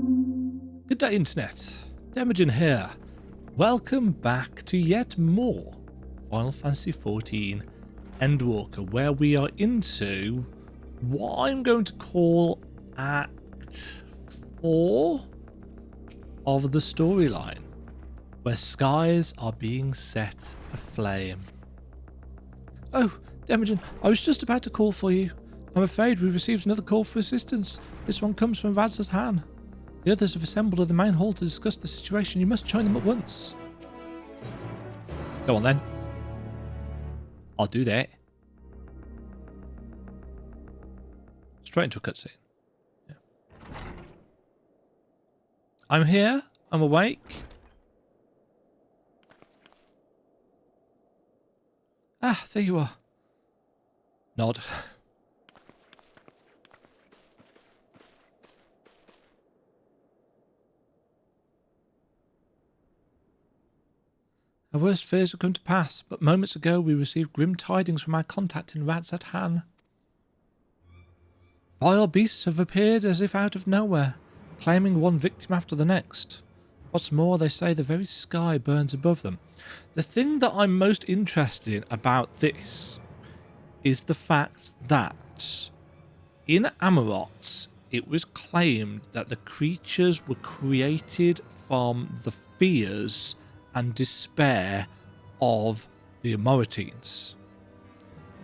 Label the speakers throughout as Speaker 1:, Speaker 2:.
Speaker 1: Good day, Internet. Demagen here. Welcome back to yet more Final Fantasy XIV Endwalker, where we are into what I'm going to call Act 4 of the storyline, where skies are being set aflame. Oh, Demagen, I was just about to call for you. I'm afraid we've received another call for assistance. This one comes from Radzat Han. The others have assembled in the main hall to discuss the situation. You must join them at once. Go on then. I'll do that. Straight into a cutscene. Yeah. I'm here. I'm awake. Ah, there you are. Nod. Our worst fears have come to pass, but moments ago we received grim tidings from our contact in Radzat Han. Vile beasts have appeared as if out of nowhere, claiming one victim after the next. What's more, they say the very sky burns above them. The thing that I'm most interested in about this is the fact that in Amarot it was claimed that the creatures were created from the fears and despair of the Amoritines.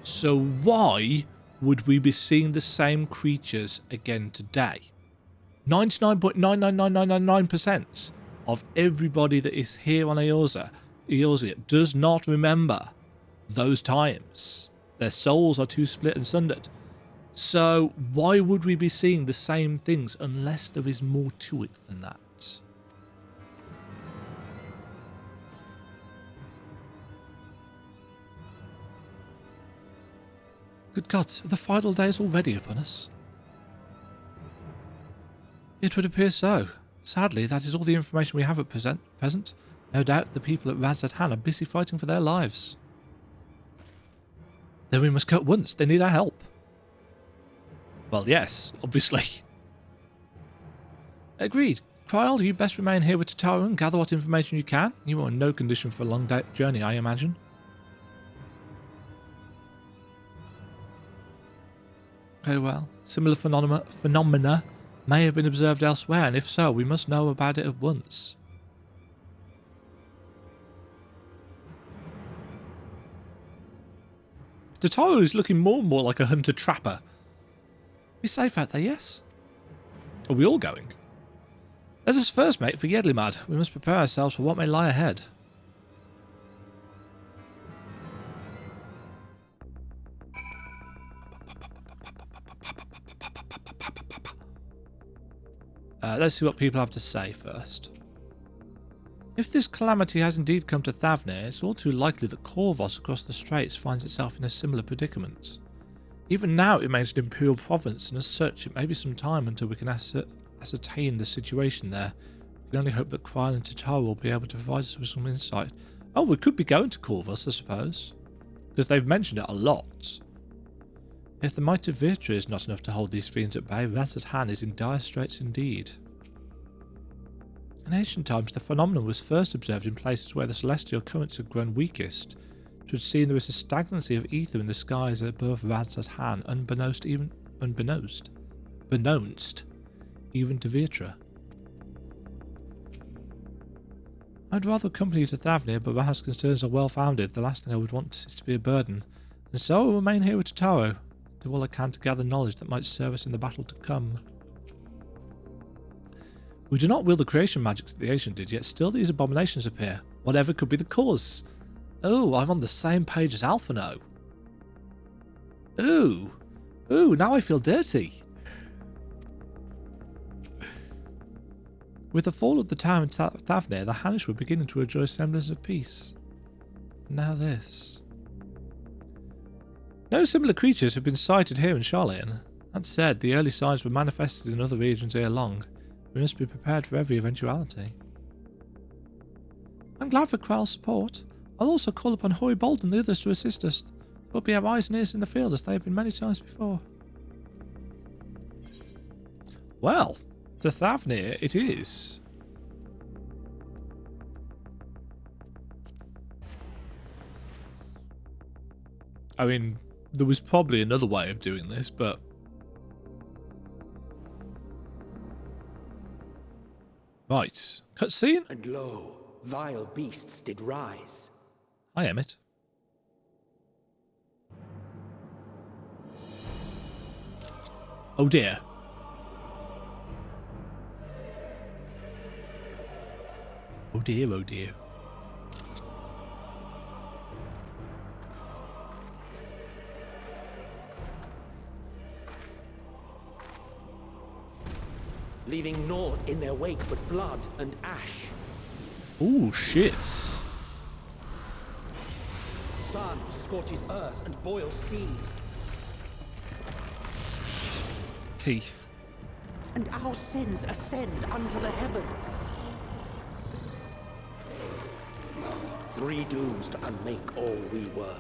Speaker 1: So why would we be seeing the same creatures again today? 99.99999% of everybody that is here on Eorzea does not remember those times. Their souls are too split and sundered. So why would we be seeing the same things unless there is more to it than that? Good God, are the final days already upon us? It would appear so. Sadly, that is all the information we have at present. No doubt the people at Radzat Han are busy fighting for their lives. Then we must go at once. They need our help. Well, yes, obviously. Agreed. Kryl, you best remain here with Tataru and gather what information you can. You are in no condition for a long journey, I imagine. Very well. Similar phenomena may have been observed elsewhere, and if so, we must know about it at once. Tataru is looking more and more like a hunter-trapper. Be safe out there, yes? Are we all going? Let us first make for Yedlimad. We must prepare ourselves for what may lie ahead. Let's see what people have to say first. If this calamity has indeed come to Thavnir, it's all too likely that Corvos across the straits finds itself in a similar predicament. Even now it remains an imperial province, and as such it may be some time until we can ascertain the situation there. We can only hope that Kryl and Tataru will be able to provide us with some insight. Oh, we could be going to Corvus, I suppose, because they've mentioned it a lot. If the might of Vitra is not enough to hold these fiends at bay, Radzat Han is in dire straits indeed. In ancient times, the phenomenon was first observed in places where the celestial currents had grown weakest. It would seem there is a stagnancy of ether in the skies above Radzat Han, unbeknownst even to Vitra. I'd rather accompany you to Thavnir, but Raha's concerns are well founded. The last thing I would want is to be a burden, and so I will remain here with Tataru. Do all I can to gather knowledge that might serve us in the battle to come. We do not wield the creation magics that the ancient did, yet still these abominations appear. Whatever could be the cause? Oh, I'm on the same page as Alphino. Ooh, now I feel dirty. With the fall of the tower in Thavnir, the Hanish were beginning to enjoy semblance of peace. Now this. No similar creatures have been sighted here in Charlayan. That said, the early signs were manifested in other regions ere long. We must be prepared for every eventuality. I'm glad for Kryl's support. I'll also call upon Hoary Bold and the others to assist us. We'll be our eyes and ears in the field as they have been many times before. Well, To Thavnir, it is. I mean, there was probably another way of doing this, but... Right. Cutscene?
Speaker 2: And lo, vile beasts did rise.
Speaker 1: Hi, Emmett. Oh dear. Oh dear, oh dear.
Speaker 2: Leaving naught in their wake but blood and ash.
Speaker 1: Ooh, shits.
Speaker 2: Sun scorches earth and boils seas.
Speaker 1: Teeth.
Speaker 2: And our sins ascend unto the heavens. 3 dooms to unmake all we were.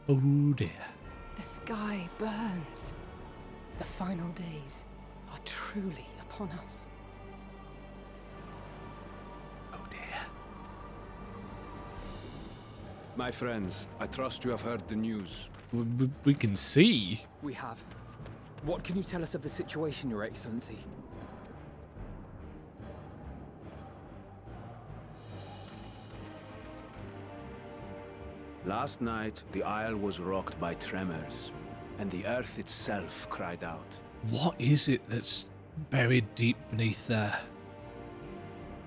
Speaker 1: Oh dear.
Speaker 3: The sky burns. The final days are truly upon us.
Speaker 1: Oh dear.
Speaker 4: My friends, I trust you have heard the news.
Speaker 1: We can see.
Speaker 5: We have. What can you tell us of the situation, Your Excellency?
Speaker 4: Last night, the isle was rocked by tremors, and the earth itself cried out.
Speaker 1: What is it that's buried deep beneath there?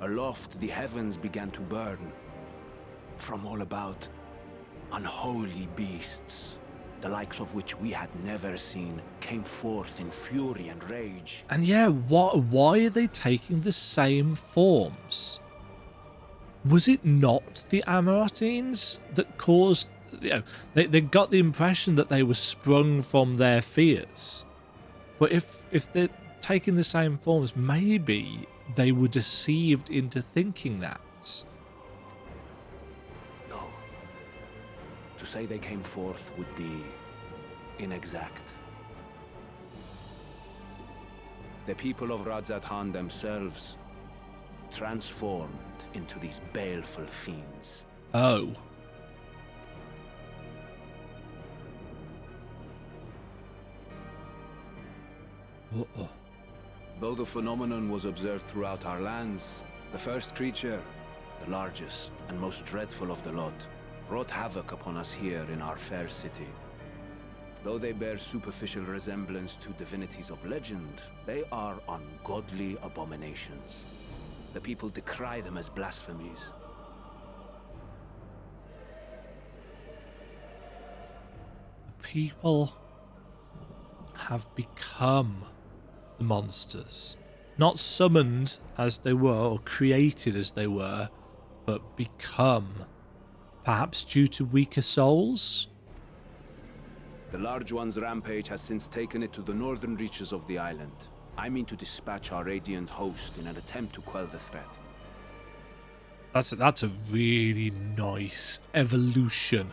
Speaker 4: Aloft, the heavens began to burn. From all about, unholy beasts, the likes of which we had never seen, came forth in fury and rage.
Speaker 1: And yeah, why are they taking the same forms? Was it not the Amarotines that caused... You know, they got the impression that they were sprung from their fears. But if they're taking the same forms, maybe they were deceived into thinking that.
Speaker 4: No. To say they came forth would be inexact. The people of Radzat-Han themselves transformed into these baleful fiends.
Speaker 1: Oh. Uh-oh.
Speaker 4: Though the phenomenon was observed throughout our lands, the first creature, the largest and most dreadful of the lot, wrought havoc upon us here in our fair city. Though they bear superficial resemblance to divinities of legend, they are ungodly abominations. The people decry them as blasphemies.
Speaker 1: People have become the monsters. Not summoned as they were or created as they were, but become. Perhaps due to weaker souls?
Speaker 4: The Large One's rampage has since taken it to the northern reaches of the island. I mean to dispatch our radiant host in an attempt to quell the threat.
Speaker 1: That's a really nice evolution.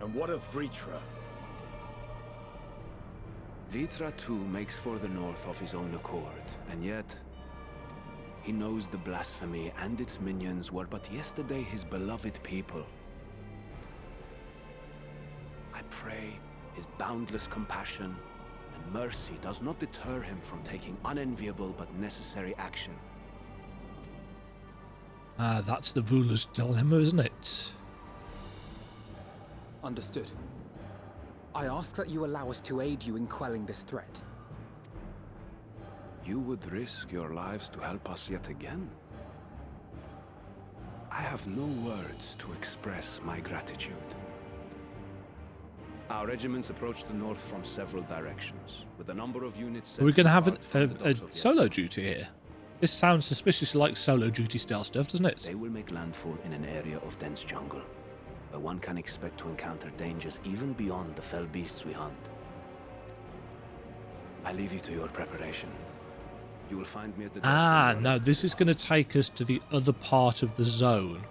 Speaker 6: And what of Vritra?
Speaker 4: Vitra too makes for the north of his own accord, and yet he knows the blasphemy and its minions were but yesterday his beloved people. I pray his boundless compassion and mercy does not deter him from taking unenviable but necessary action.
Speaker 1: Ah, that's the ruler's dilemma, isn't it?
Speaker 5: Understood. I ask that you allow us to aid you in quelling this threat.
Speaker 4: You would risk your lives to help us yet again? I have no words to express my gratitude. Our regiments approach the north from several directions, with a number of units...
Speaker 1: Are we going to have
Speaker 4: a
Speaker 1: a solo duty here? This sounds suspiciously like solo duty style stuff, doesn't it?
Speaker 4: They will make landfall in an area of dense jungle, where one can expect to encounter dangers even beyond the fell beasts we hunt. I leave you to your preparation. You will find me at the
Speaker 1: Ah,
Speaker 4: Dutchman
Speaker 1: no,
Speaker 4: Wallet.
Speaker 1: this is going to take us to the other part of the zone.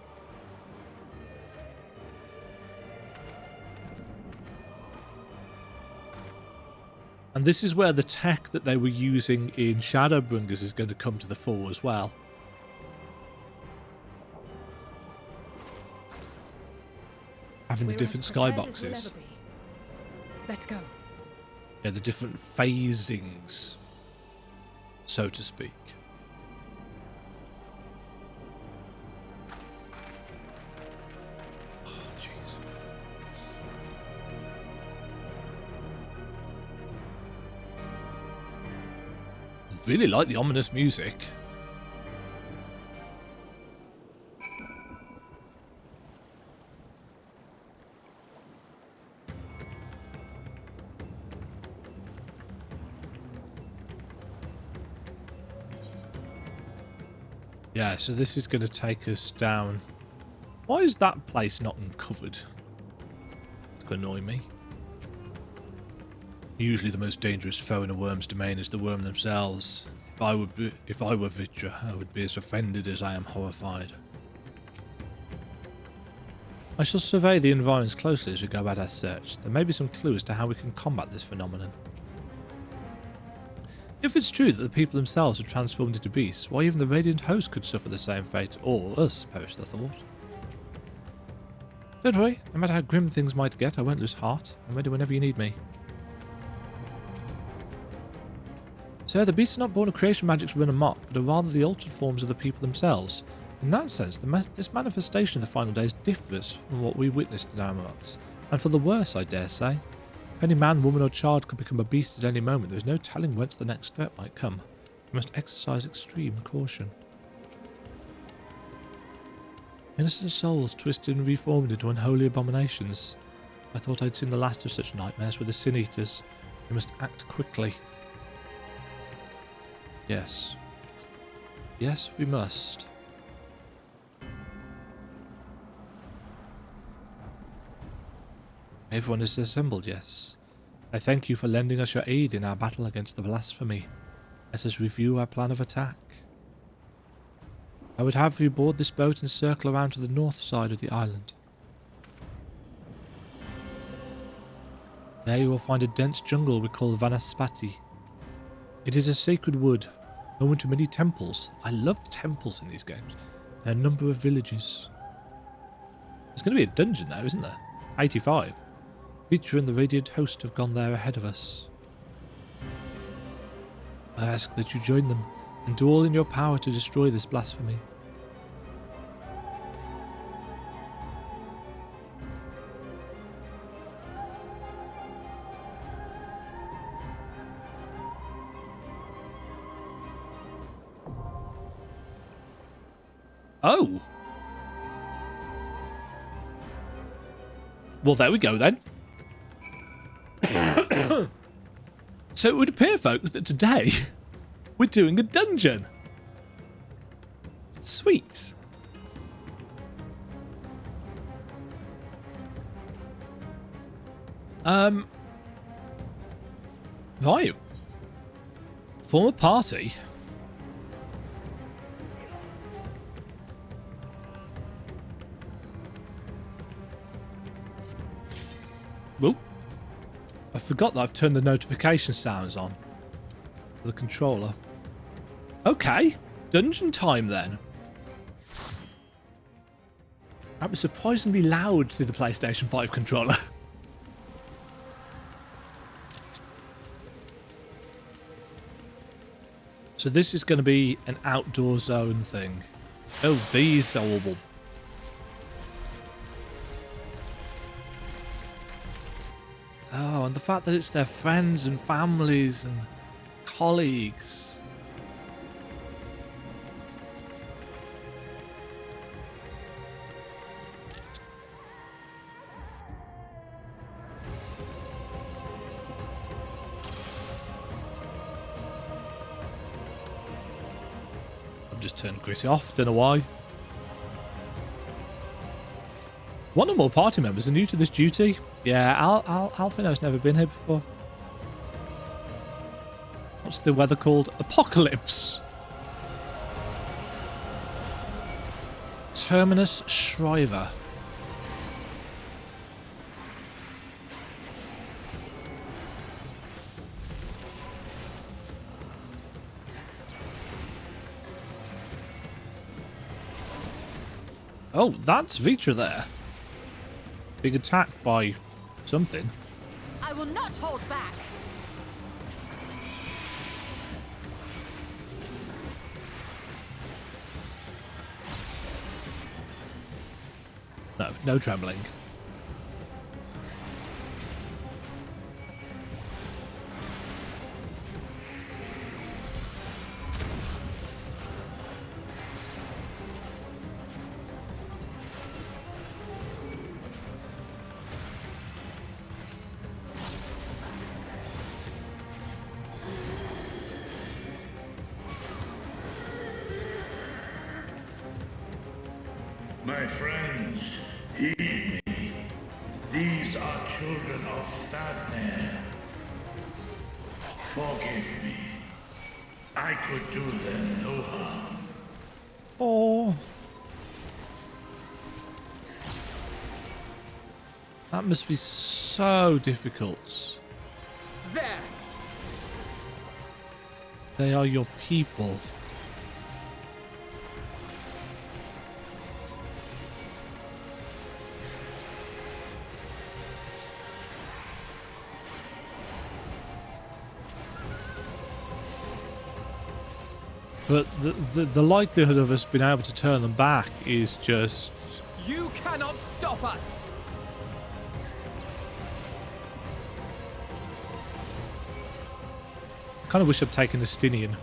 Speaker 1: And this is where the tech that they were using in Shadowbringers is going to come to the fore as well. Having the
Speaker 3: We're
Speaker 1: different
Speaker 3: as prepared as we'll
Speaker 1: skyboxes.
Speaker 3: ever be. Let's go.
Speaker 1: Yeah, the different phasings, so to speak. Oh, jeez. I really like the ominous music. Yeah, so this is going to take us down. Why is that place not uncovered? It's going to annoy me. Usually the most dangerous foe in a worm's domain is the worm themselves. If I were Vitra, I would be as offended as I am horrified. I shall survey the environs closely as we go about our search. There may be some clues to how we can combat this phenomenon. If it's true that the people themselves are transformed into beasts, why even the Radiant Host could suffer the same fate, or us, perished the thought. Don't worry, no matter how grim things might get, I won't lose heart. I'm ready whenever you need me. So the beasts are not born of creation magics run amok, but are rather the altered forms of the people themselves. In that sense, this manifestation of the final days differs from what we witnessed in Amarox, and for the worse, I dare say. If any man, woman or child could become a beast at any moment, there is no telling whence the next threat might come. We must exercise extreme caution. Innocent souls twisted and reformed into unholy abominations. I thought I'd seen the last of such nightmares with the Sin Eaters. We must act quickly. Yes. Yes, we must. Everyone is assembled, yes. I thank you for lending us your aid in our battle against the blasphemy. Let us review our plan of attack. I would have you board this boat and circle around to the north side of the island. There you will find a dense jungle we call Vanaspati. It is a sacred wood, home to many temples. I love the temples in these games. And a number of villages. There's going to be a dungeon there, isn't there? 85. Vitra and the Radiant Host have gone there ahead of us. I ask that you join them and do all in your power to destroy this blasphemy. Oh! Well, there we go then. So it would appear, folks, that today we're doing a dungeon. Sweet. Right. Form a party. Whoop. I forgot that I've turned the notification sounds on for the controller. Okay, dungeon time then. That was surprisingly loud through the PlayStation 5 controller. So this is going to be an outdoor zone thing. Oh, these are horrible. Oh, and the fact that it's their friends and families and colleagues. I've just turned Gritty off, don't know why. One or more party members are new to this duty. Yeah, Alfino's never been here before. What's the weather called? Apocalypse. Terminus Shriver. Oh, that's Vitra there. Being attacked by something.
Speaker 7: I will not hold back.
Speaker 1: No, no trembling.
Speaker 8: My friends, heed me. These are children of Thavner. Forgive me. I could do them no harm.
Speaker 1: Oh. That must be so difficult.
Speaker 5: There!
Speaker 1: They are your people. But the likelihood of us being able to turn them back is just...
Speaker 5: You cannot stop us!
Speaker 1: I kind of wish I'd taken Estinian.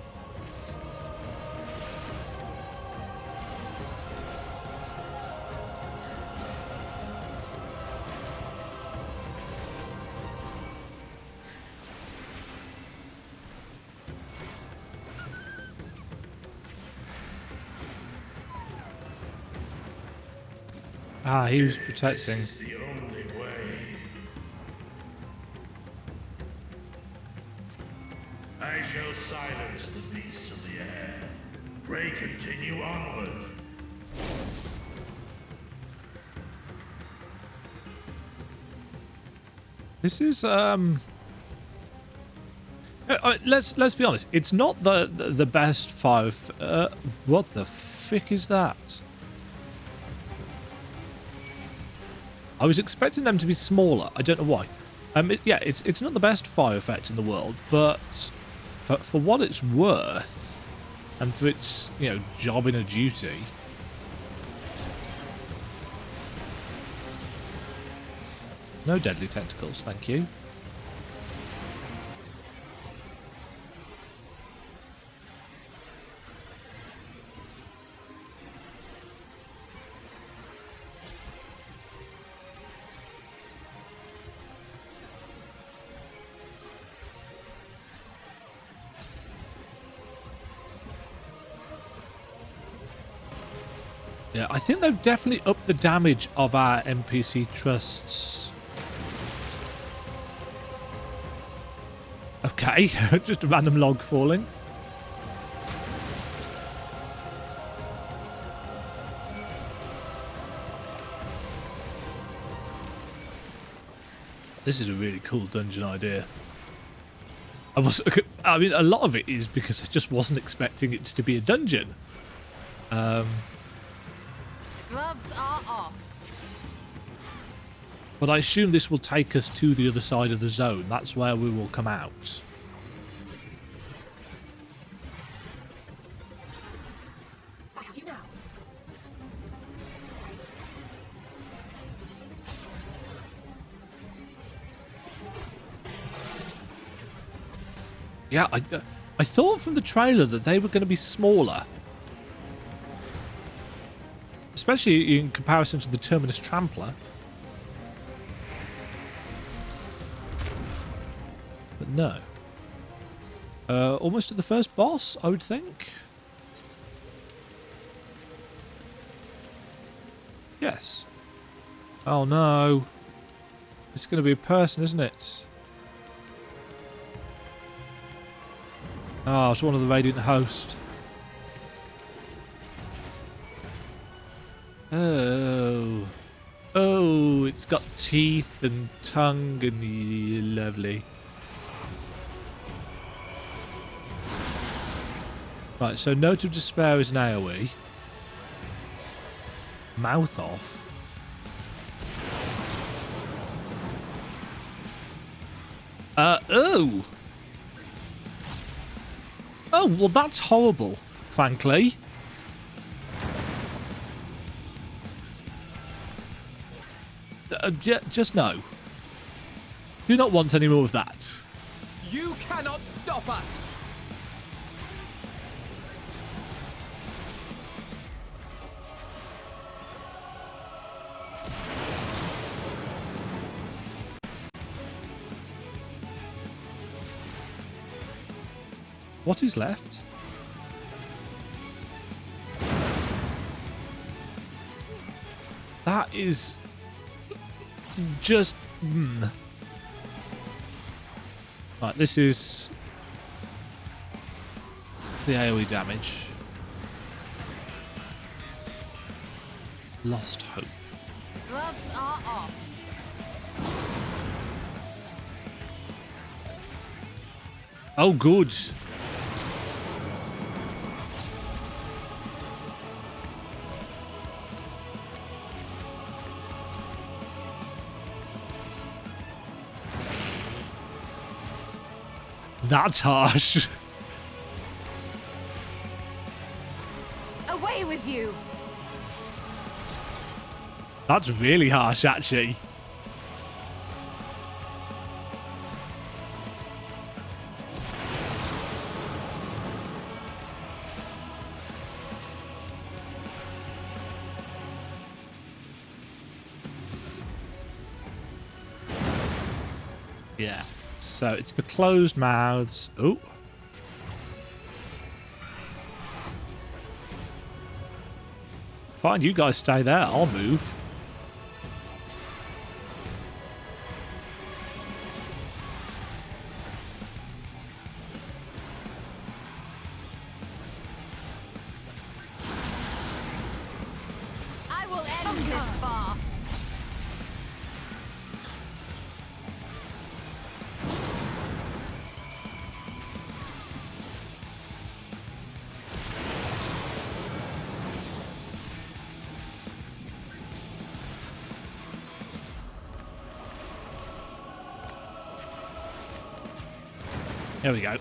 Speaker 1: Ah, he was protecting.
Speaker 8: This is the only way. I shall silence the beasts of the air. Pray continue onward.
Speaker 1: This is let's be honest. It's not the best fire. What the frick is that? I was expecting them to be smaller. I don't know why. Yeah, it's not the best fire effect in the world, but for what it's worth, and for its job in a duty. No deadly tentacles, thank you. Yeah, I think they've definitely upped the damage of our NPC trusts. Okay, just a random log falling. This is a really cool dungeon idea. I mean, a lot of it is because I just wasn't expecting it to be a dungeon.
Speaker 7: Gloves are off.
Speaker 1: But I assume this will take us to the other side of the zone. That's where we will come out.
Speaker 3: I have you now.
Speaker 1: Yeah, I thought from the trailer that they were going to be smaller. Especially in comparison to the Terminus Trampler. But no. Almost at the first boss, I would think. Yes. Oh no. It's going to be a person, isn't it? Oh, it's one of the Radiant Host. Oh. Oh, it's got teeth and tongue and lovely. Right, so Note of Despair is an AoE. Mouth off. Oh! Oh, well that's horrible, frankly. Just no. Do not want any more of that.
Speaker 5: You cannot stop us!
Speaker 1: What is left? That is just... Right, this is the AoE damage. Lost hope.
Speaker 7: Gloves are off.
Speaker 1: Oh, good. That's harsh.
Speaker 7: Away with you.
Speaker 1: That's really harsh, actually. Yeah. So it's the closed mouths. Oh. Fine, you guys stay there. I'll move.
Speaker 7: I will end this farce.
Speaker 1: There we go.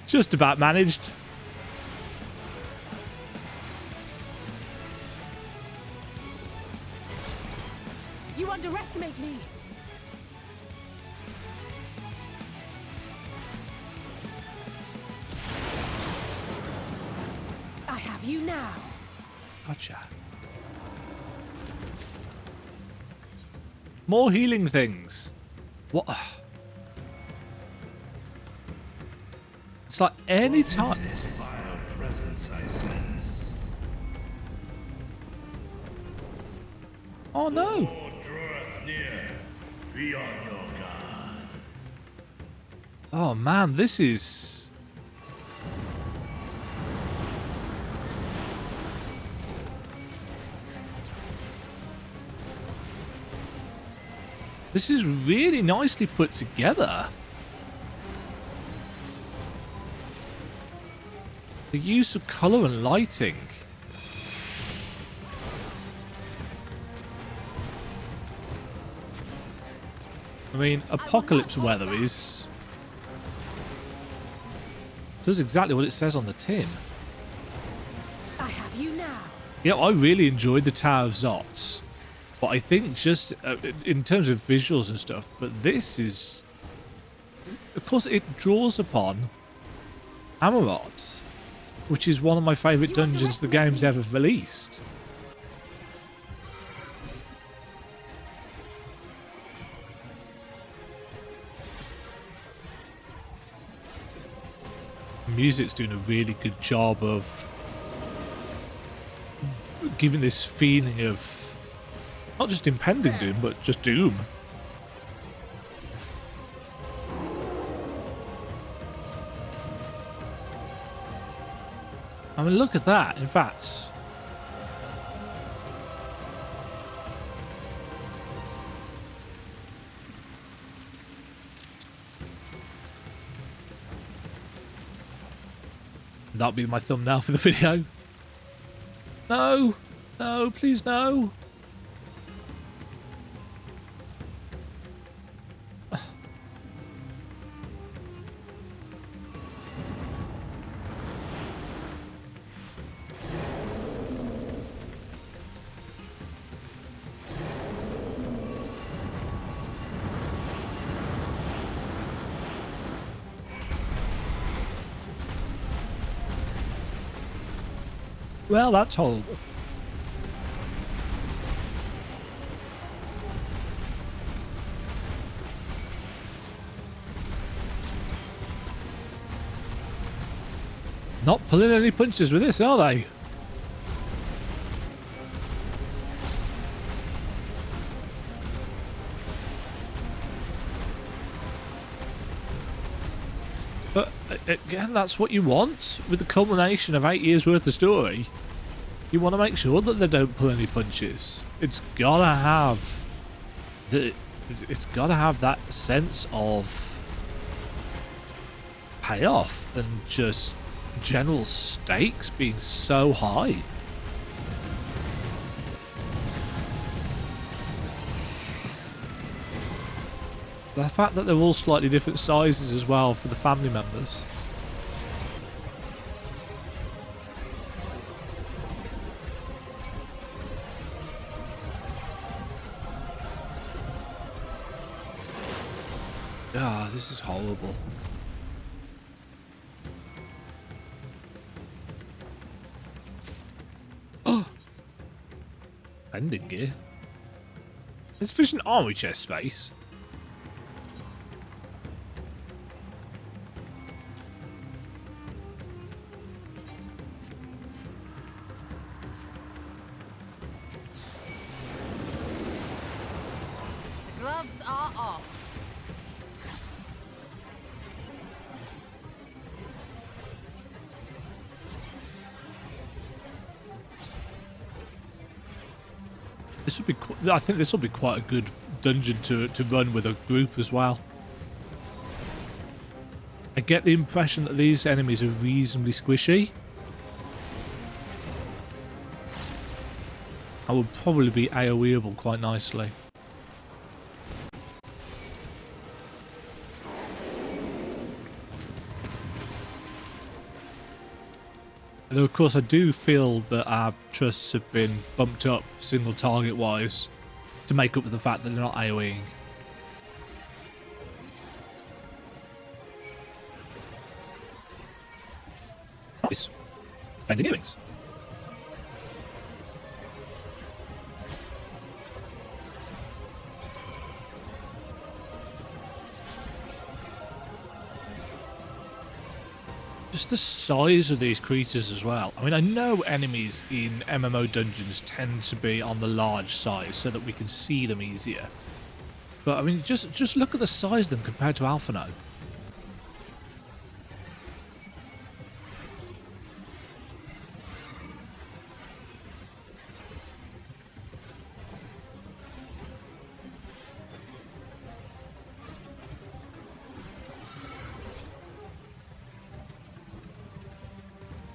Speaker 1: Just about managed.
Speaker 3: You underestimate me. I have you now.
Speaker 1: Gotcha. More healing things. What? It's like any time.
Speaker 8: This vile presence I sense.
Speaker 1: Oh no!
Speaker 8: Lord draweth near. Be on your guard.
Speaker 1: Oh man, this is... This is really nicely put together. The use of colour and lighting. I mean, apocalypse weather is... does exactly what it says on the tin.
Speaker 3: I have you now.
Speaker 1: Yeah, I really enjoyed the Tower of Zots. But I think just in terms of visuals and stuff, but this is... Of course, it draws upon Amarot, which is one of my favourite dungeons the game's ever released. The music's doing a really good job of giving this feeling of not just impending doom, but just doom. mean, look at that. In fact, that'll be my thumbnail for the video. No, no, please no. Well, that's horrible. Not pulling any punches with this, are they? But again, that's what you want with the culmination of 8 years worth of story. You want to make sure that they don't pull any punches. It's gotta have that sense of payoff and just general stakes being so high. The fact that they're all slightly different sizes as well for the family members. Ah, this is horrible. Oh! Ending gear. There's sufficient armory chest space.
Speaker 7: The gloves are off.
Speaker 1: This would be. I think this will be quite a good dungeon to run with a group as well. I get the impression that these enemies are reasonably squishy. I would probably be AoEable quite nicely. Though of course I do feel that our trusts have been bumped up single target wise to make up for the fact that they're not AoEing. It's defending earrings. Just the size of these creatures as well. I mean, I know enemies in MMO dungeons tend to be on the large size so that we can see them easier. But I mean, just look at the size of them compared to Alphino.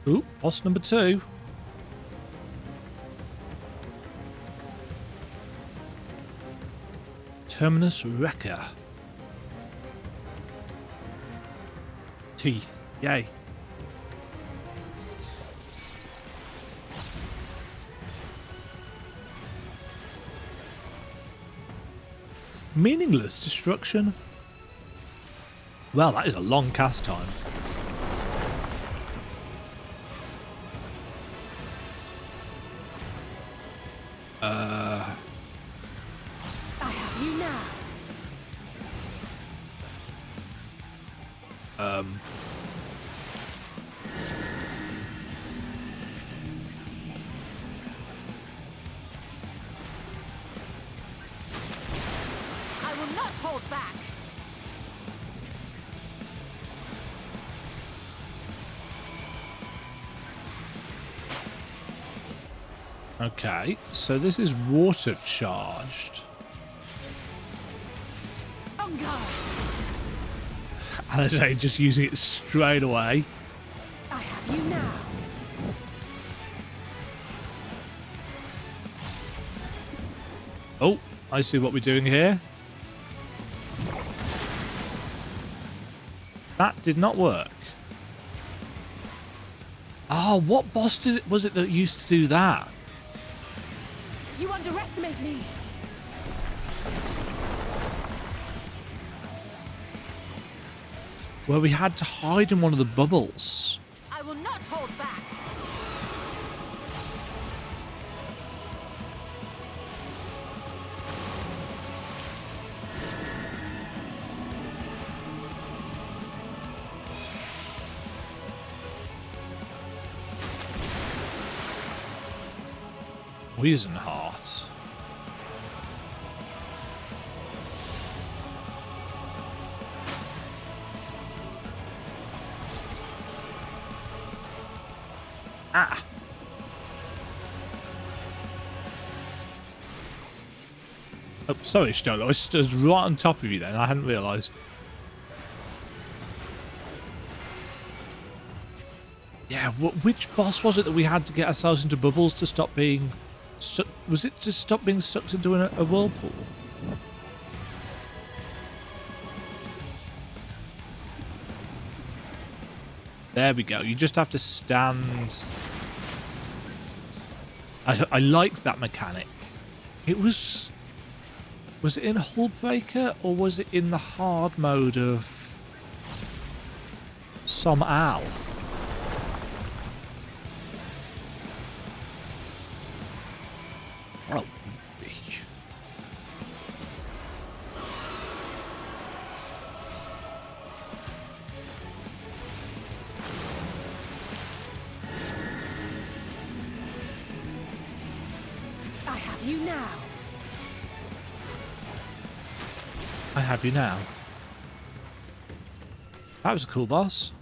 Speaker 1: Ooh, boss number 2. Terminus Wrecker. Teeth. Yay. Meaningless destruction. Well, that is a long cast time.
Speaker 3: I have you now.
Speaker 7: I will not hold back.
Speaker 1: Okay, so this is water charged.
Speaker 3: On guard.
Speaker 1: And they're just using it straight away.
Speaker 3: I have you now.
Speaker 1: Oh, I see what we're doing here. That did not work. Oh, what boss was it that used to do that?
Speaker 3: You underestimate me.
Speaker 1: Where we had to hide in one of the bubbles.
Speaker 7: I will not hold back.
Speaker 1: Poison Heart. Ah. Oh, sorry, Stola. I was just right on top of you then. I hadn't realised. Yeah, which boss was it that we had to get ourselves into bubbles to stop being... Was it to stop being sucked into a whirlpool? There we go. You just have to stand. I liked that mechanic. It was... Was it in Hullbreaker or was it in the hard mode of some Owl? Oh, bitch.
Speaker 3: I have you now.
Speaker 1: I have you now. That was a cool boss.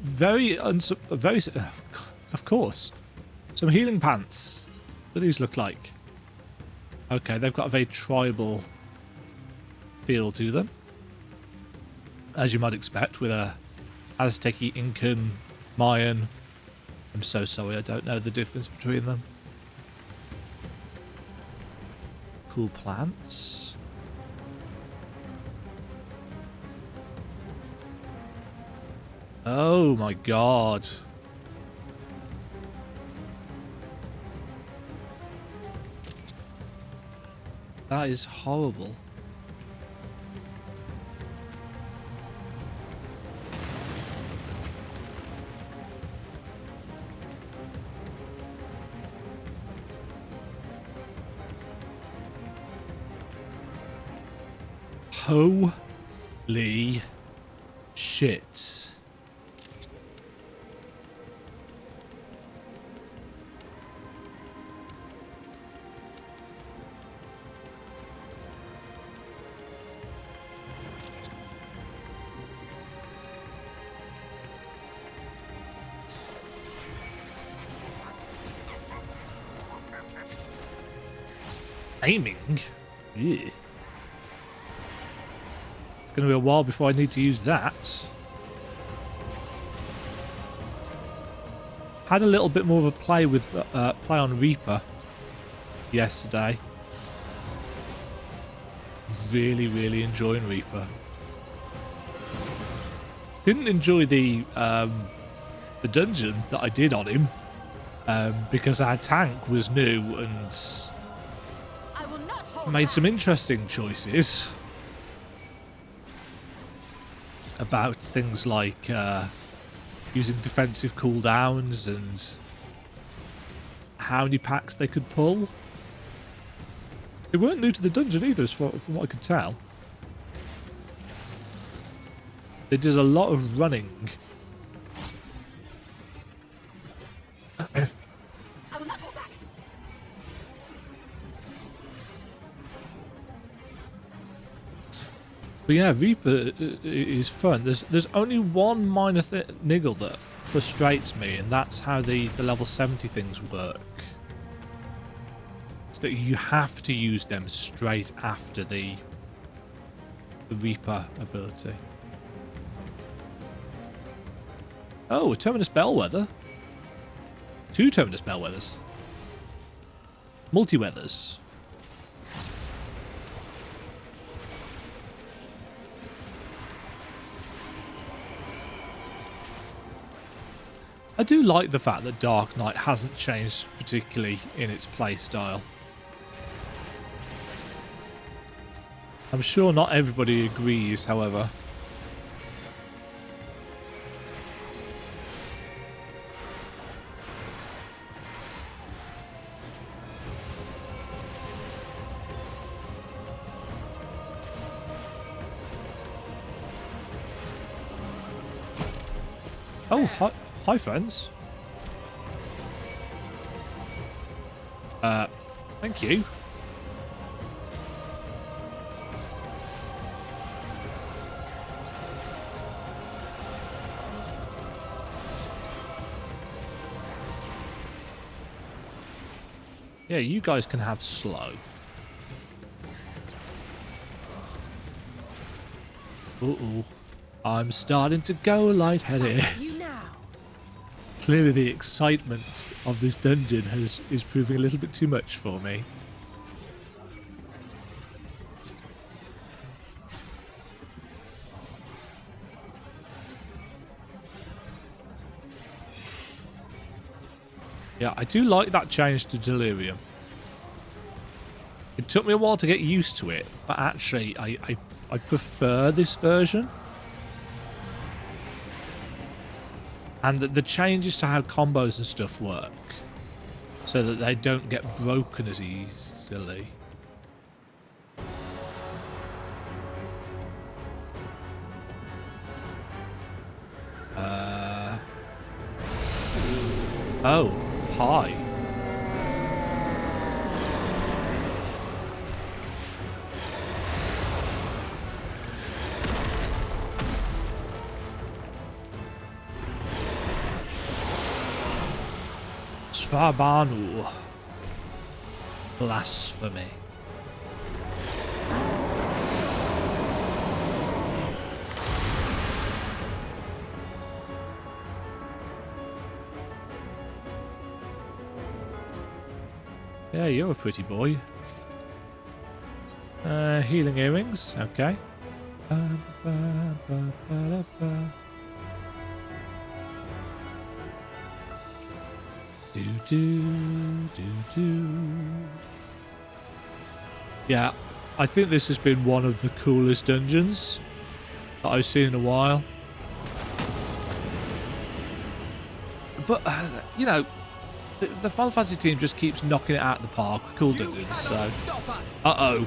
Speaker 1: Very, of course. Some healing pants. What do these look like? Okay, they've got a very tribal feel to them, as you might expect with a Aztec-y, Incan, Mayan. I'm so sorry, I don't know the difference between them. Cool plants. Oh my god. That is horrible. Holy shit. Aiming? Yeah. It's going to be a while before I need to use that. Had a little bit more of a play with play on Reaper yesterday. Really enjoying Reaper. Didn't enjoy the dungeon that I did on him because our tank was new and made some interesting choices about things like using defensive cooldowns and how many packs they could pull. They weren't new to the dungeon either, from what I could tell. They did a lot of running.
Speaker 7: I will not hold back.
Speaker 1: But yeah, Reaper is fun. There's only one minor niggle that frustrates me, and that's how the level 70 things work. It's that you have to use them straight after the Reaper ability. Oh, a Terminus Bellwether. 2 Terminus Bellwethers. Multi-weathers. I do like the fact that Dark Knight hasn't changed particularly in its playstyle. I'm sure not everybody agrees, however. Oh, hi friends. Thank you. Yeah, you guys can have slow. Uh-oh. I'm starting to go lightheaded.
Speaker 3: You now.
Speaker 1: Clearly the excitement of this dungeon is proving a little bit too much for me. Yeah, I do like that change to Delirium. It took me a while to get used to it, but actually I prefer this version. And the changes to how combos and stuff work, so that they don't get broken as easily. Oh, hi. Svabanu. Blasphemy. Yeah, you're a pretty boy. Healing earrings, okay. Yeah, I think this has been one of the coolest dungeons that I've seen in a while. But, you know, the Final Fantasy team just keeps knocking it out of the park with cool dungeons, so... Uh-oh.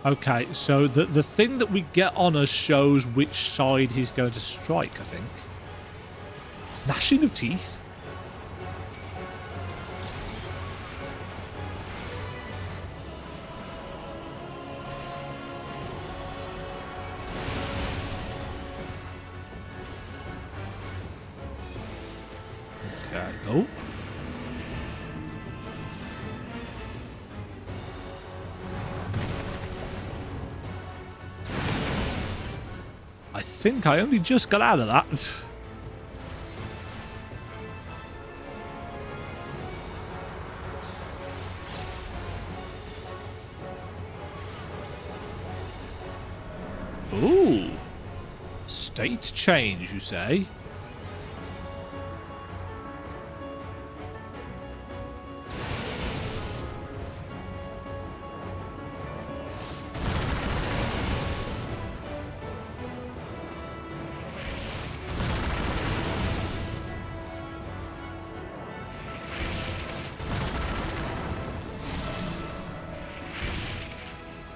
Speaker 1: Okay, so the thing that we get on us shows which side he's going to strike, I think. Gnashing of teeth? Okay, oh. I think I only just got out of that. Ooh. State change, you say?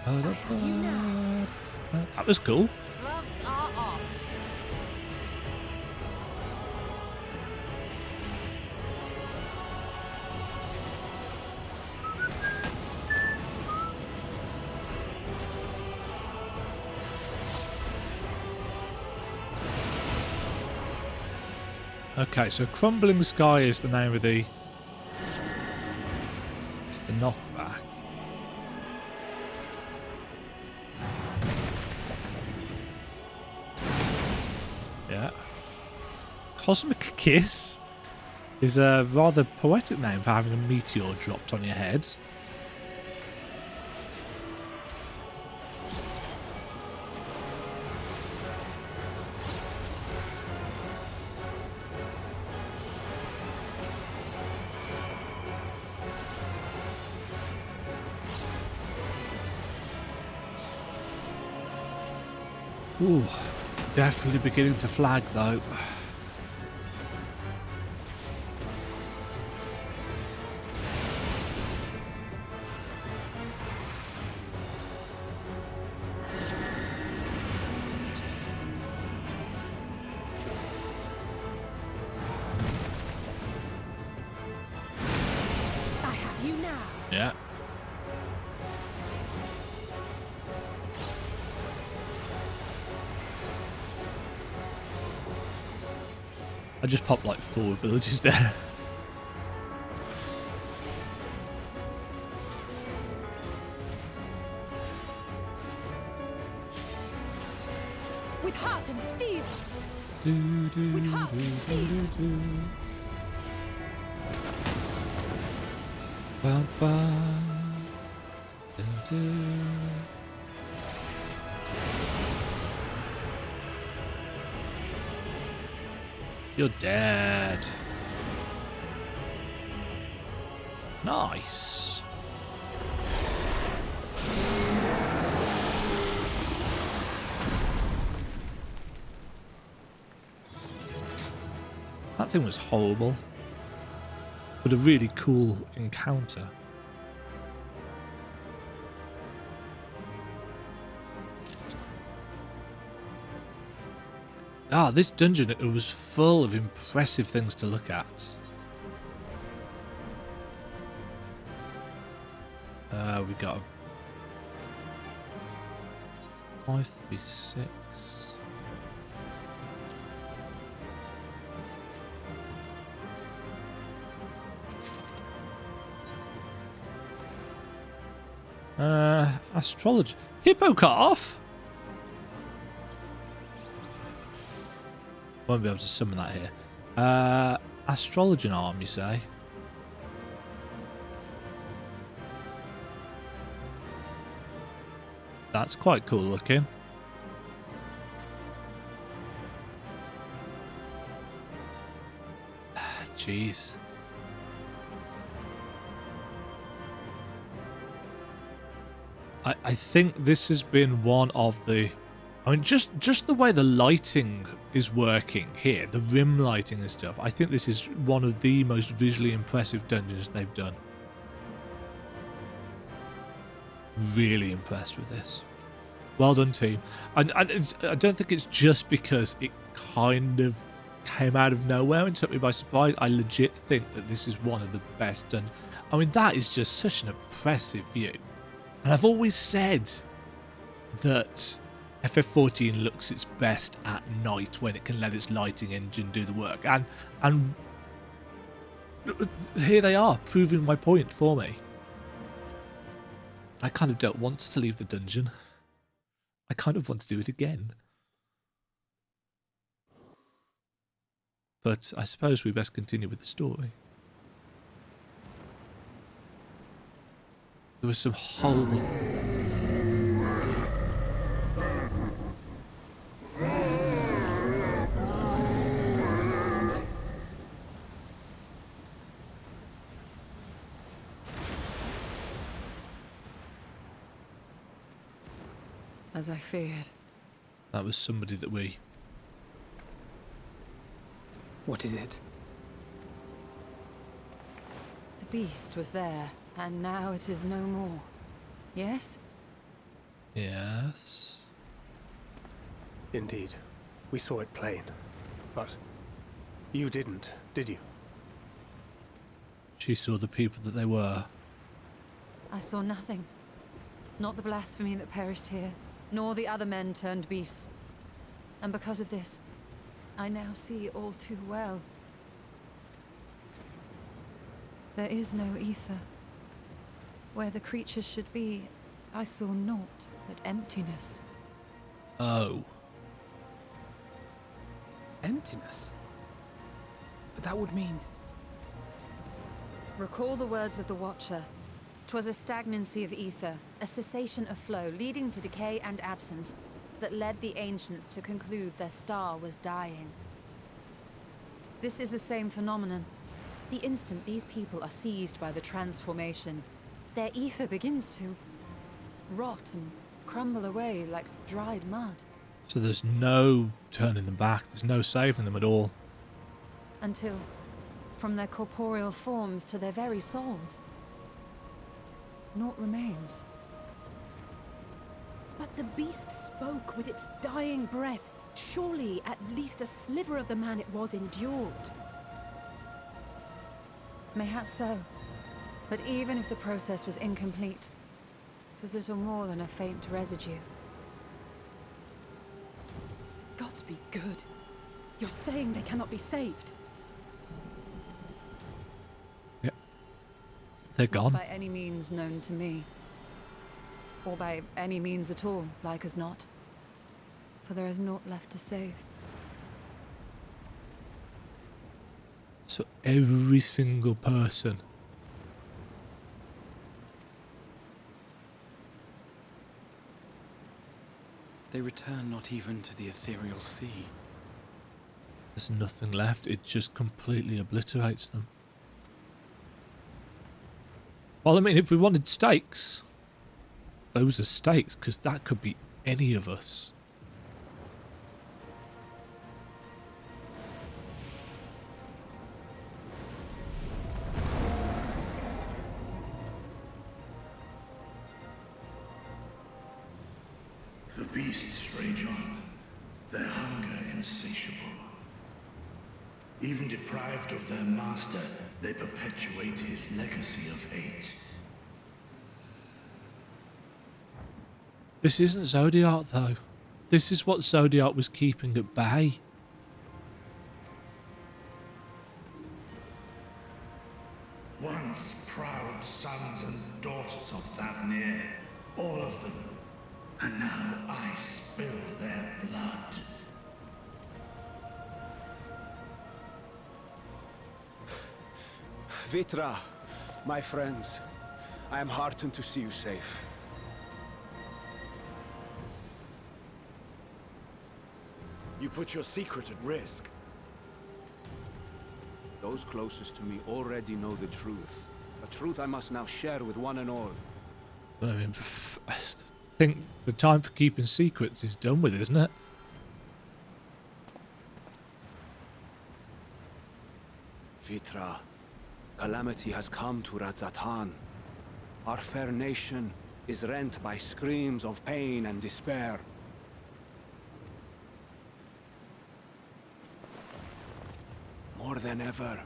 Speaker 3: have you now.
Speaker 1: That was cool.
Speaker 7: Gloves are off.
Speaker 1: Okay, so Crumbling Sky is the name of the knockback. Yeah. Cosmic Kiss is a rather poetic name for having a meteor dropped on your head. Ooh, definitely beginning to flag though.
Speaker 3: I have you now.
Speaker 1: Yeah. I just popped like 4 abilities there.
Speaker 3: With heart and steel.
Speaker 1: Do,
Speaker 3: With heart and steel.
Speaker 1: do. Bum, bum. Do, do. You're dead. Nice. That thing was horrible, but a really cool encounter. Ah, this dungeon, it was full of impressive things to look at. We got a 536. Astrology. Hippocalf? Won't be able to summon that here. Astrology arm, you say? That's quite cool looking. Jeez. I think this has been one of the... I mean, just the way the lighting is working here, the rim lighting and stuff, I think this is one of the most visually impressive dungeons they've done. Really impressed with this. Well done, team. And I don't think it's just because it kind of came out of nowhere and took me by surprise. I legit think that this is one of the best done. I mean, that is just such an impressive view. And I've always said that FF14 looks its best at night when it can let its lighting engine do the work. And here they are, proving my point for me. I kind of don't want to leave the dungeon. I kind of want to do it again. But I suppose we best continue with the story. There was some horrible...
Speaker 3: As I feared.
Speaker 1: That was somebody that we...
Speaker 5: What is it?
Speaker 3: The beast was there, and now it is no more. Yes?
Speaker 1: Yes.
Speaker 9: Indeed. We saw it plain. But you didn't, did you?
Speaker 1: She saw the people that they were.
Speaker 3: I saw nothing. Not the blasphemy that perished here, nor the other men turned beasts. And because of this, I now see all too well. There is no ether. Where the creatures should be, I saw naught but emptiness.
Speaker 1: Oh.
Speaker 5: Emptiness? But that would mean...
Speaker 3: Recall the words of the Watcher. 'Twas a stagnancy of ether, a cessation of flow, leading to decay and absence, that led the ancients to conclude their star was dying. This is the same phenomenon. The instant these people are seized by the transformation, their ether begins to rot and crumble away like dried mud.
Speaker 1: So there's no turning them back, there's no saving them at all.
Speaker 3: Until, from their corporeal forms to their very souls, naught remains.
Speaker 7: But the beast spoke with its dying breath. Surely at least a sliver of the man it was endured.
Speaker 3: Mayhaps so. But even if the process was incomplete, it was little more than a faint residue.
Speaker 7: Gods be good. You're saying they cannot be saved?
Speaker 1: Yep. They're
Speaker 3: Not
Speaker 1: gone.
Speaker 3: by any means known to me. Or by any means at all, like as not. For there is naught left to save.
Speaker 1: So every single person.
Speaker 5: They return not even to the ethereal sea.
Speaker 1: There's nothing left. It just completely obliterates them. Well, I mean, if we wanted stakes, those are stakes, because that could be any of us.
Speaker 8: The beasts rage on, their hunger insatiable. Even deprived of their master, they perpetuate his legacy of hate.
Speaker 1: This isn't Zodiac, though. This is what Zodiac was keeping at bay.
Speaker 8: Once proud sons and daughters of Thavnir, all of them. And now I spill their blood.
Speaker 2: Vitra, my friends, I am heartened to see you safe.
Speaker 6: You put your secret at risk.
Speaker 4: Those closest to me already know the truth. A truth I must now share with one and all.
Speaker 1: I mean, I think the time for keeping secrets is done with, isn't it?
Speaker 4: Vitra, calamity has come to Radzatan. Our fair nation is rent by screams of pain and despair. More than ever,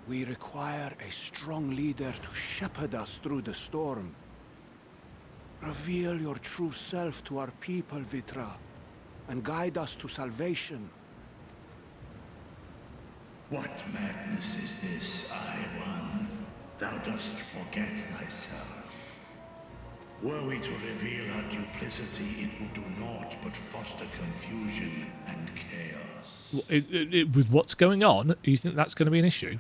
Speaker 4: we require a strong leader to shepherd us through the storm. Reveal your true self to our people, Vitra, and guide us to salvation.
Speaker 8: What madness is this, I-One? Thou dost forget thyself. Were we to reveal our duplicity, it would do naught but foster confusion and chaos.
Speaker 1: With what's going on, you think that's going to be an issue?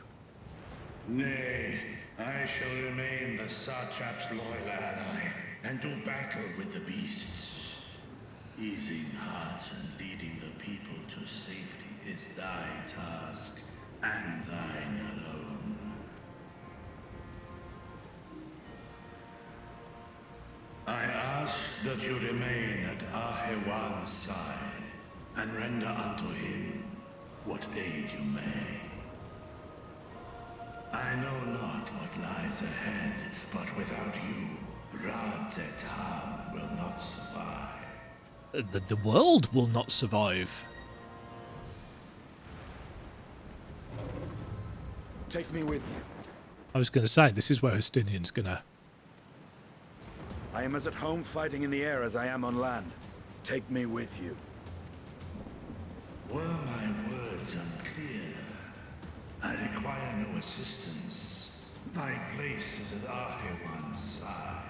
Speaker 8: Nay, I shall remain the Satrap's loyal ally, and do battle with the beasts. Easing hearts and leading the people to safety is thy task, and thine alone. I ask that you remain at Ahewan's side, and render unto him what aid you may. I know not what lies ahead, but without you, Radetan will not survive.
Speaker 1: The world will not survive.
Speaker 2: Take me with you.
Speaker 1: I was going to say, this is where Justinian's going to...
Speaker 2: I am as at home fighting in the air as I am on land. Take me with you.
Speaker 8: Were my words unclear? I require no assistance. Thy place is at Arhewan's side.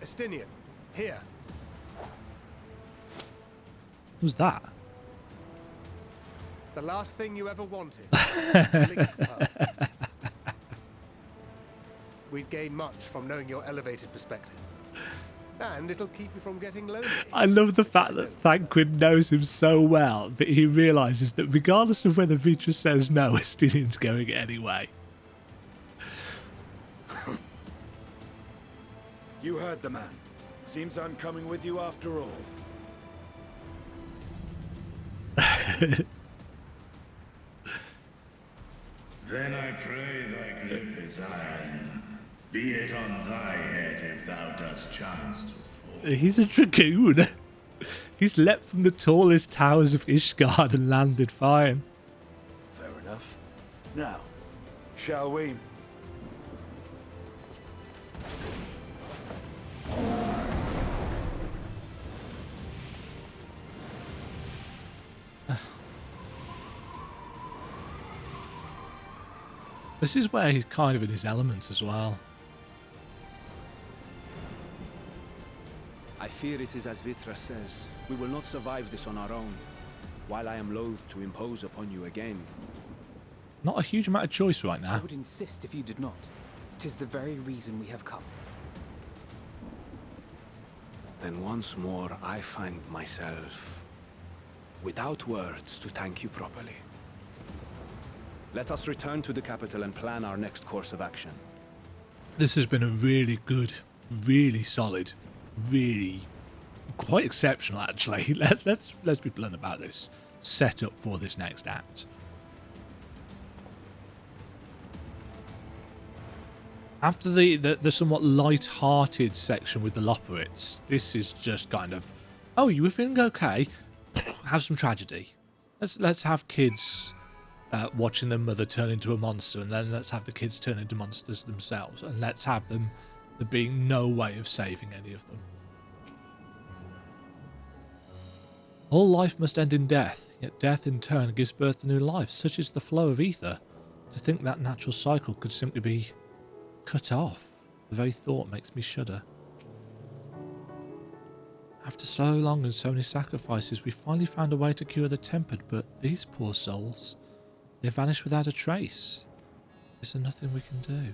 Speaker 9: Estinian, here.
Speaker 1: Who's that?
Speaker 9: It's the last thing you ever wanted. We'd gain much from knowing your elevated perspective. And it'll keep you from getting lonely.
Speaker 1: I love the fact that Thanquid knows him so well that he realises that regardless of whether Vitra says no, Estinian's going anyway.
Speaker 2: You heard the man. Seems I'm coming with you after all.
Speaker 8: Then I pray thy grip is iron. Be it on thy head if thou dost chance to fall.
Speaker 1: He's a dragoon. He's leapt from the tallest towers of Ishgard and landed fine.
Speaker 2: Fair enough. Now, shall we?
Speaker 1: This is where he's kind of in his elements as well.
Speaker 4: I fear it is as Vitra says. We will not survive this on our own. While I am loath to impose upon you again.
Speaker 1: Not a huge amount of choice right
Speaker 5: I
Speaker 1: now.
Speaker 5: would insist if you did not. 'Tis the very reason we have come.
Speaker 4: Then once more I find myself without words to thank you properly. Let us return to the capital and plan our next course of action.
Speaker 1: This has been a really good, really solid, really quite exceptional actually. Let's be blunt about this. Setup for this next act. After the somewhat light-hearted section with the Loporrits, this is just kind of, oh, you were feeling okay? Have some tragedy. Let's have kids watching their mother turn into a monster, and then let's have the kids turn into monsters themselves, and let's have them there being no way of saving any of them. All life must end in death, yet death in turn gives birth to new life. Such is the flow of ether. To think that natural cycle could simply be cut off, the very thought makes me shudder. After so long and so many sacrifices, we finally found a way to cure the tempered, but these poor souls, they vanish without a trace. Is there nothing we can do?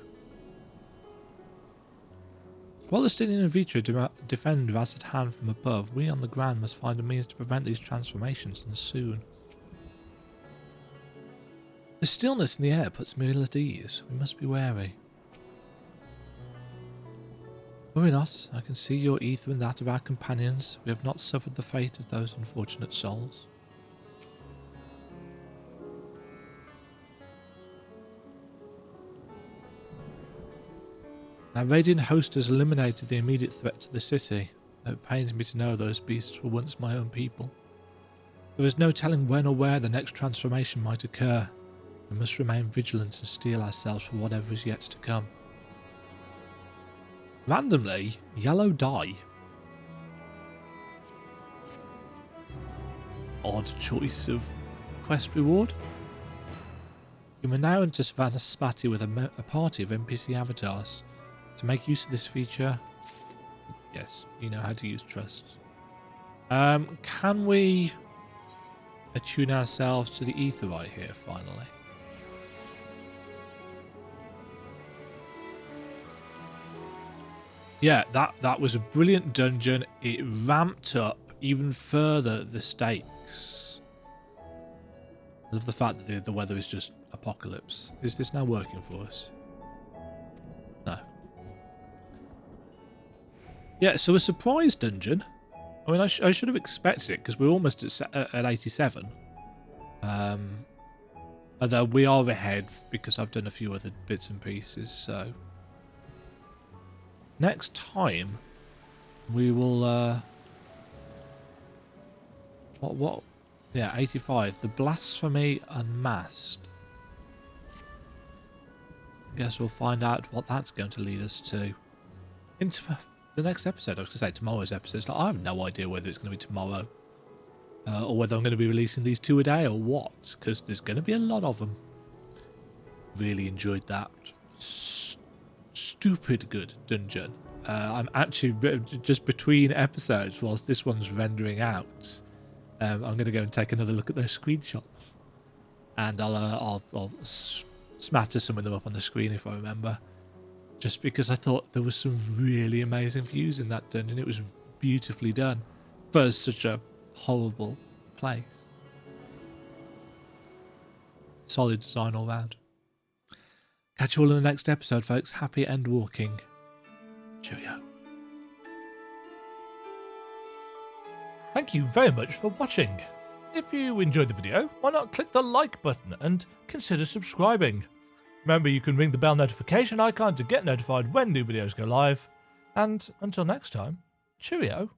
Speaker 1: While the Estinian and Vitra defend Radetan from above, we on the ground must find a means to prevent these transformations, and soon. The stillness in the air puts me ill at ease. We must be wary. Worry not, I can see your ether and that of our companions. We have not suffered the fate of those unfortunate souls. Our radiant host has eliminated the immediate threat to the city, though it pains me to know those beasts were once my own people. There is no telling when or where the next transformation might occur. We must remain vigilant and steel ourselves for whatever is yet to come. Randomly, yellow dye. Odd choice of quest reward. You may now enter Savannah Spati with a party of NPC avatars. To make use of this feature, yes, you know how to use trust. Can we attune ourselves to the Aetheryte here finally? Yeah, that was a brilliant dungeon. It ramped up even further the stakes. I love the fact that the weather is just apocalypse. Is this now working for us? No. Yeah, so a surprise dungeon. I mean, I should have expected it because we're almost at 87. Although we are ahead because I've done a few other bits and pieces, so... next time we will what yeah, 85, the Blasphemy Unmasked. Guess we'll find out what that's going to lead us to into the next episode. I was going to say tomorrow's episode. Like, I have no idea whether it's going to be tomorrow or whether I'm going to be releasing these 2 a day or what, because there's going to be a lot of them. Really enjoyed that. Stupid good dungeon. I'm actually just between episodes whilst this one's rendering out. I'm going to go and take another look at those screenshots, and I'll smatter some of them up on the screen if I remember. Just because I thought there was some really amazing views in that dungeon. It was beautifully done for such a horrible place. Solid design all round. Catch you all in the next episode, folks. Happy end walking. Cheerio. Thank you very much for watching. If you enjoyed the video, why not click the like button and consider subscribing. Remember, you can ring the bell notification icon to get notified when new videos go live. And until next time, cheerio.